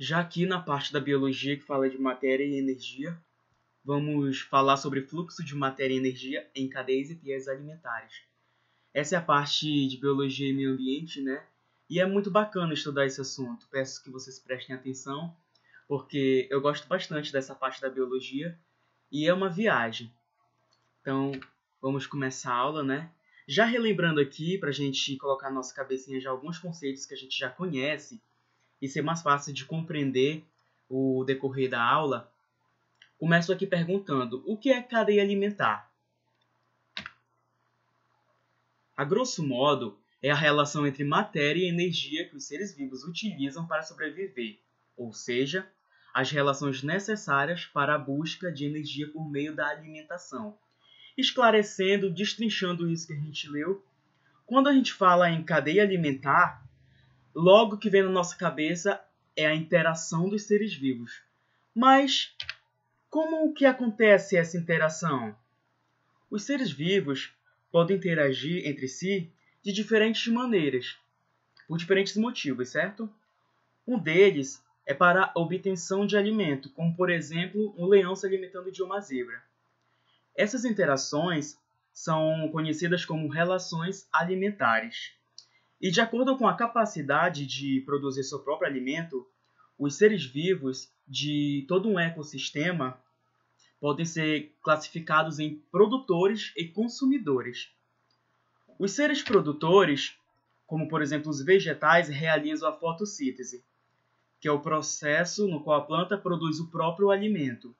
Já aqui na parte da biologia que fala de matéria e energia, vamos falar sobre fluxo de matéria e energia em cadeias e vias alimentares. Essa é a parte de biologia e meio ambiente, né? E é muito bacana estudar esse assunto. Peço que vocês prestem atenção, porque eu gosto bastante dessa parte da biologia e é uma viagem. Então, vamos começar a aula, né? Já relembrando aqui, para a gente colocar na nossa cabecinha já alguns conceitos que a gente já conhece e ser mais fácil de compreender o decorrer da aula, começo aqui perguntando: o que é cadeia alimentar? A grosso modo, é a relação entre matéria e energia que os seres vivos utilizam para sobreviver, ou seja, as relações necessárias para a busca de energia por meio da alimentação. Esclarecendo, destrinchando isso que a gente leu, quando a gente fala em cadeia alimentar, logo que vem na nossa cabeça é a interação dos seres vivos. Mas como que acontece essa interação? Os seres vivos podem interagir entre si de diferentes maneiras, por diferentes motivos, certo? Um deles é para a obtenção de alimento, como por exemplo um leão se alimentando de uma zebra. Essas interações são conhecidas como relações alimentares. E de acordo com a capacidade de produzir seu próprio alimento, os seres vivos de todo um ecossistema podem ser classificados em produtores e consumidores. Os seres produtores, como por exemplo os vegetais, realizam a fotossíntese, que é o processo no qual a planta produz o próprio alimento,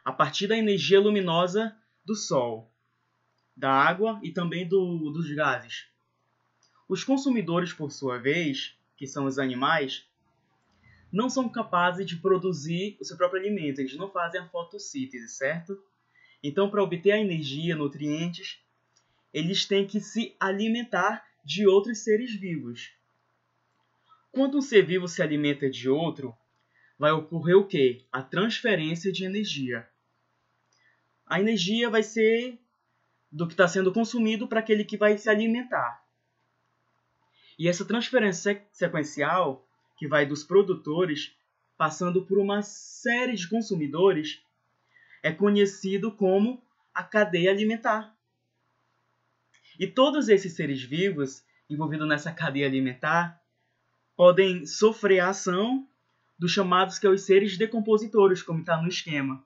a partir da energia luminosa do sol, da água e também dos gases. Os consumidores, por sua vez, que são os animais, não são capazes de produzir o seu próprio alimento, eles não fazem a fotossíntese, certo? Então, para obter a energia, nutrientes, eles têm que se alimentar de outros seres vivos. Quando um ser vivo se alimenta de outro, vai ocorrer o quê? A transferência de energia. A energia vai ser do que está sendo consumido para aquele que vai se alimentar. E essa transferência sequencial, que vai dos produtores, passando por uma série de consumidores, é conhecido como a cadeia alimentar. E todos esses seres vivos envolvidos nessa cadeia alimentar podem sofrer a ação dos chamados que são os seres decompositores, como está no esquema.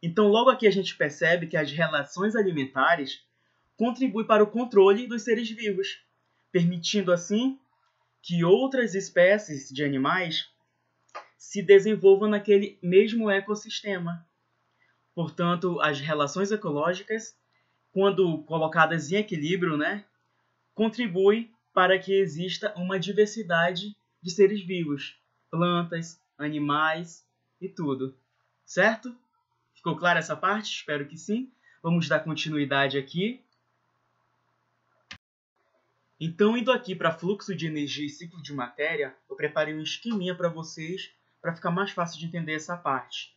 Então, logo aqui a gente percebe que as relações alimentares contribuem para o controle dos seres vivos, permitindo assim que outras espécies de animais se desenvolvam naquele mesmo ecossistema. Portanto, as relações ecológicas, quando colocadas em equilíbrio, contribuem para que exista uma diversidade de seres vivos, plantas, animais e tudo. Certo? Ficou clara essa parte? Espero que sim. Vamos dar continuidade aqui. Então, indo aqui para fluxo de energia e ciclo de matéria, eu preparei um esqueminha para vocês, para ficar mais fácil de entender essa parte.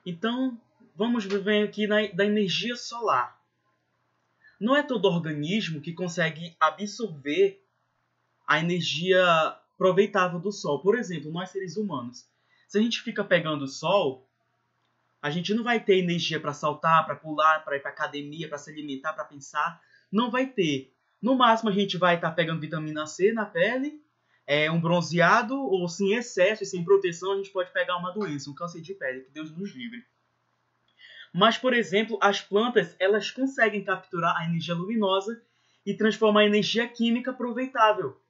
Então, vamos ver aqui da energia solar. Não é todo organismo que consegue absorver a energia aproveitável do Sol. Por exemplo, nós seres humanos. Se a gente fica pegando o Sol, a gente não vai ter energia para saltar, para pular, para ir para academia, para se alimentar, para pensar. Não vai ter. No máximo, a gente vai estar pegando vitamina C na pele, um bronzeado, ou se em excesso e sem proteção, a gente pode pegar uma doença, um câncer de pele, que Deus nos livre. Mas, por exemplo, as plantas elas conseguem capturar a energia luminosa e transformar em energia química aproveitável,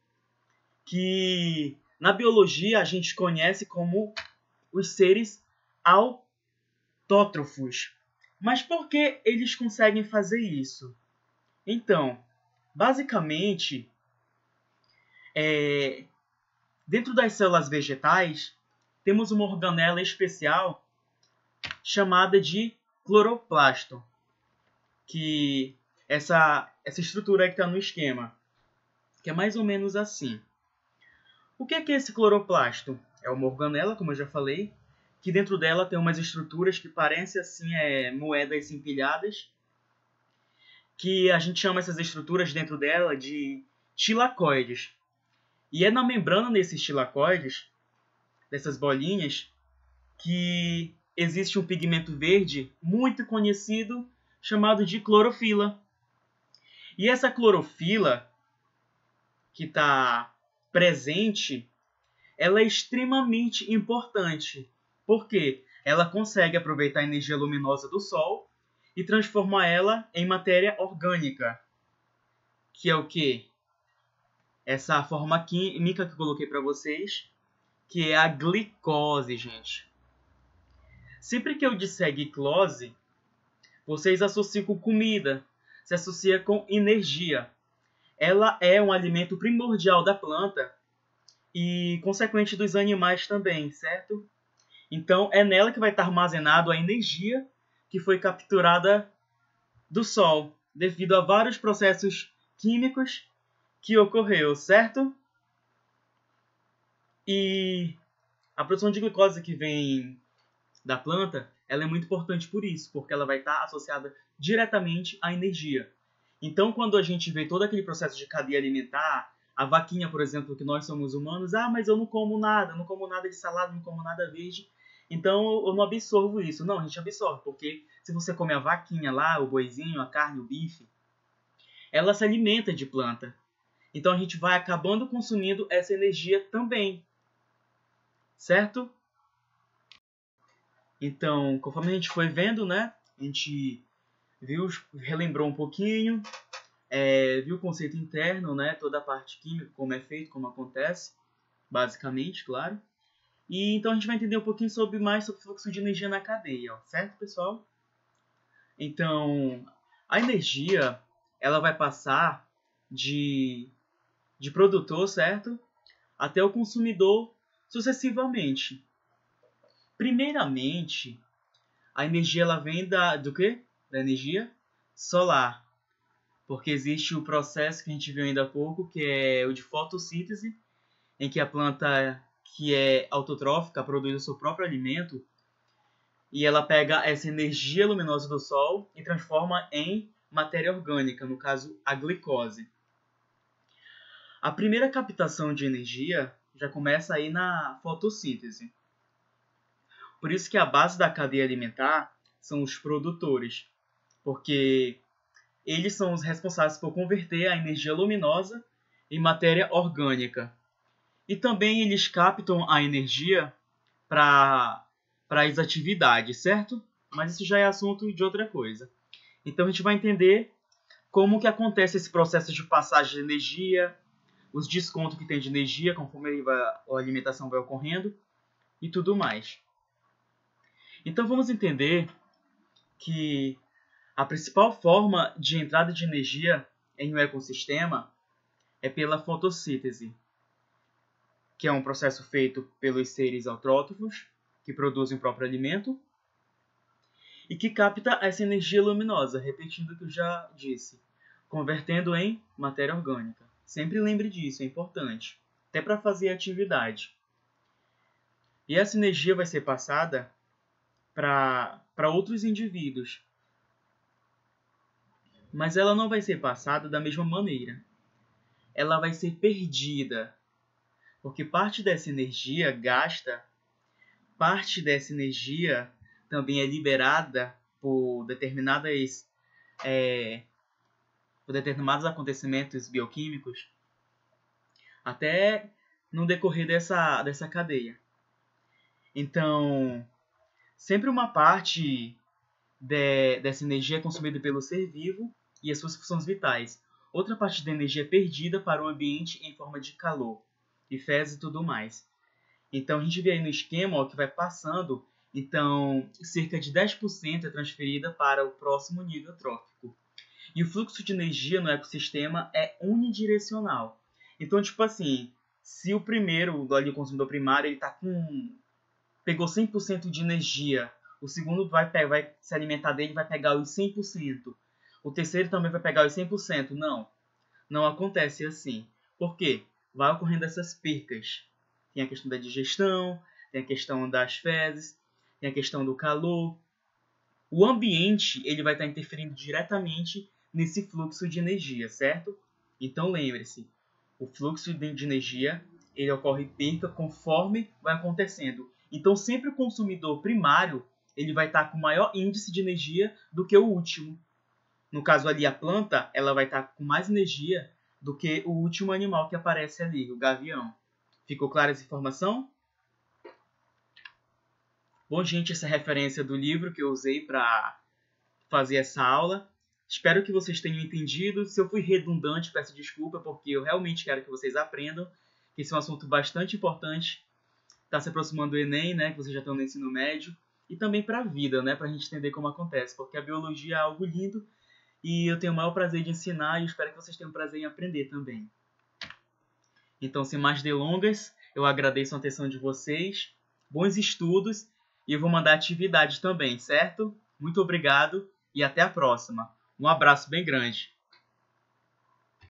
que na biologia a gente conhece como os seres autótrofos. Mas por que eles conseguem fazer isso? Então, basicamente, dentro das células vegetais, temos uma organela especial chamada de cloroplasto, que essa estrutura que está no esquema, que é mais ou menos assim. O que é esse cloroplasto? É uma organela, como eu já falei, que dentro dela tem umas estruturas que parecem assim moedas empilhadas, que a gente chama essas estruturas dentro dela de tilacoides. E é na membrana desses tilacoides dessas bolinhas, que existe um pigmento verde muito conhecido chamado de clorofila. E essa clorofila que está presente, ela é extremamente importante, porque ela consegue aproveitar a energia luminosa do Sol e transformar ela em matéria orgânica, que é o quê? Essa forma química que eu coloquei para vocês, que é a glicose, gente. Sempre que eu disser glicose, vocês associam com comida, se associa com energia. Ela é um alimento primordial da planta e consequente dos animais também, certo? Então é nela que vai estar armazenado a energia que foi capturada do Sol, devido a vários processos químicos que ocorreu, certo? E a produção de glicose que vem da planta, ela é muito importante por isso, porque ela vai estar associada diretamente à energia. Então, quando a gente vê todo aquele processo de cadeia alimentar, a vaquinha, por exemplo, que nós somos humanos, mas eu não como nada de salada, não como nada verde, então eu não absorvo isso. Não, a gente absorve, porque se você come a vaquinha lá, o boizinho, a carne, o bife, ela se alimenta de planta. Então a gente vai acabando consumindo essa energia também, certo? Então, conforme a gente foi vendo, né, a gente viu, relembrou um pouquinho, viu o conceito interno, né, toda a parte química, como é feito, como acontece, basicamente, claro. E então a gente vai entender um pouquinho mais sobre o fluxo de energia na cadeia, ó, certo, pessoal? Então, a energia, ela vai passar de produtor, certo? Até o consumidor sucessivamente. Primeiramente, a energia ela vem do quê? Da energia solar. Porque existe o processo que a gente viu ainda há pouco, que é o de fotossíntese, em que a planta que é autotrófica produz o seu próprio alimento e ela pega essa energia luminosa do Sol e transforma em matéria orgânica, no caso, a glicose. A primeira captação de energia já começa aí na fotossíntese. Por isso que a base da cadeia alimentar são os produtores, porque eles são os responsáveis por converter a energia luminosa em matéria orgânica. E também eles captam a energia para as atividades, certo? Mas isso já é assunto de outra coisa. Então a gente vai entender como que acontece esse processo de passagem de energia, os descontos que tem de energia conforme a alimentação vai ocorrendo e tudo mais. Então vamos entender que a principal forma de entrada de energia em um ecossistema é pela fotossíntese, que é um processo feito pelos seres autrótrofos, que produzem o próprio alimento, e que capta essa energia luminosa, repetindo o que eu já disse, convertendo em matéria orgânica. Sempre lembre disso, é importante, até para fazer atividade. E essa energia vai ser passada para outros indivíduos, mas ela não vai ser passada da mesma maneira. Ela vai ser perdida, porque parte dessa energia gasta, parte dessa energia também é liberada por determinados acontecimentos bioquímicos, até no decorrer dessa cadeia. Então, sempre uma parte dessa energia é consumida pelo ser vivo e as suas funções vitais. Outra parte da energia é perdida para o ambiente em forma de calor, e fezes e tudo mais. Então, a gente vê aí no esquema que vai passando, então, cerca de 10% é transferida para o próximo nível trófico. E o fluxo de energia no ecossistema é unidirecional. Então, tipo assim, se o primeiro, ali, o consumidor primário, ele pegou 100% de energia, o segundo vai se alimentar dele e vai pegar os 100%. O terceiro também vai pegar os 100%. Não acontece assim. Por quê? Vai ocorrendo essas percas. Tem a questão da digestão, tem a questão das fezes, tem a questão do calor. O ambiente ele vai estar interferindo diretamente nesse fluxo de energia, certo? Então lembre-se, o fluxo de energia ele ocorre perca conforme vai acontecendo. Então, sempre o consumidor primário ele vai estar com maior índice de energia do que o último. No caso ali, a planta ela vai estar com mais energia do que o último animal que aparece ali, o gavião. Ficou clara essa informação? Bom, gente, essa é a referência do livro que eu usei para fazer essa aula. Espero que vocês tenham entendido. Se eu fui redundante, peço desculpa, porque eu realmente quero que vocês aprendam. Esse é um assunto bastante importante. Está se aproximando do Enem, né, que vocês já estão no ensino médio. E também para a vida, né, para a gente entender como acontece. Porque a biologia é algo lindo e eu tenho o maior prazer de ensinar e espero que vocês tenham prazer em aprender também. Então, sem mais delongas, eu agradeço a atenção de vocês. Bons estudos e eu vou mandar atividade também, certo? Muito obrigado e até a próxima. Um abraço bem grande.